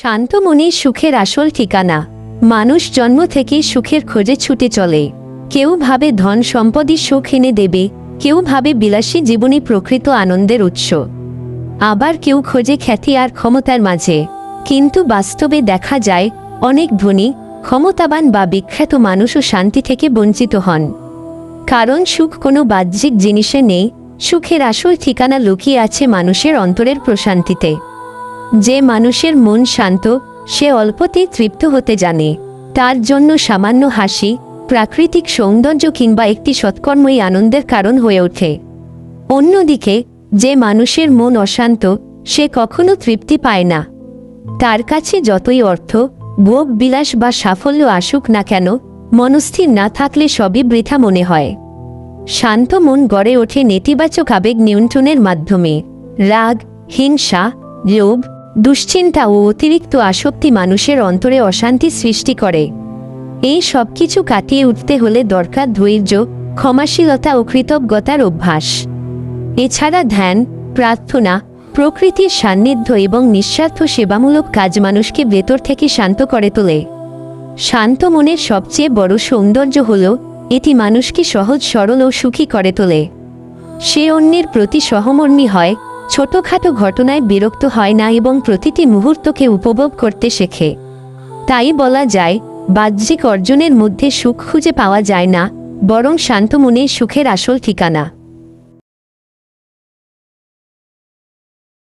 শান্ত মনেই সুখের আসল ঠিকানা। মানুষ জন্ম থেকেই সুখের খোঁজে ছুটে চলে। কেউ ভাবে ধন সম্পদই সুখ এনে দেবে, কেউ ভাবে বিলাসী জীবনই প্রকৃত আনন্দের উৎস, আবার কেউ খোঁজে খ্যাতি আর ক্ষমতার মাঝে। কিন্তু বাস্তবে দেখা যায় অনেক ধনী, ক্ষমতাবান বা বিখ্যাত মানুষও শান্তি থেকে বঞ্চিত হন। কারণ সুখ কোনো বাহ্যিক জিনিসে নেই, সুখের আসল ঠিকানা লুকিয়ে আছে মানুষের অন্তরের প্রশান্তিতে। যে মানুষের মন শান্ত, সে অল্পতেই তৃপ্ত হতে জানে। তার জন্য সামান্য হাসি, প্রাকৃতিক সৌন্দর্য কিংবা একটি সৎকর্মই আনন্দের কারণ হয়ে ওঠে। অন্যদিকে যে মানুষের মন অশান্ত, সে কখনো তৃপ্তি পায় না। তার কাছে যতই অর্থ, ভোগ বিলাস বা সাফল্য আসুক না কেন, মনস্থির না থাকলে সবই বৃথা মনে হয়। শান্ত মন গড়ে ওঠে নেতিবাচক আবেগ নিয়ন্ত্রণের মাধ্যমে। রাগ, হিংসা, লোভ, দুশ্চিন্তা ও অতিরিক্ত আসক্তি মানুষের অন্তরে অশান্তি সৃষ্টি করে। এই সব কিছু কাটিয়ে উঠতে হলে দরকার ধৈর্য, ক্ষমাশীলতা ও কৃতজ্ঞতার অভ্যাস। এছাড়া ধ্যান, প্রার্থনা, প্রকৃতির সান্নিধ্য এবং নিঃস্বার্থ সেবামূলক কাজ মানুষকে ভেতর থেকে শান্ত করে তোলে। শান্ত মনের সবচেয়ে বড় সৌন্দর্য হল এটি মানুষকে সহজ, সরল ও সুখী করে তোলে। সে অন্যের প্রতি সহমর্মী হয়, ছোটখাটো ঘটনায় বিরক্ত হয় না এবং প্রতিটি মুহূর্তকে উপভোগ করতে শেখে। তাই বলা যায়, বাহ্যিক অর্জনের মধ্যে সুখ খুঁজে পাওয়া যায় না, বরং শান্ত মনে সুখের আসল ঠিকানা।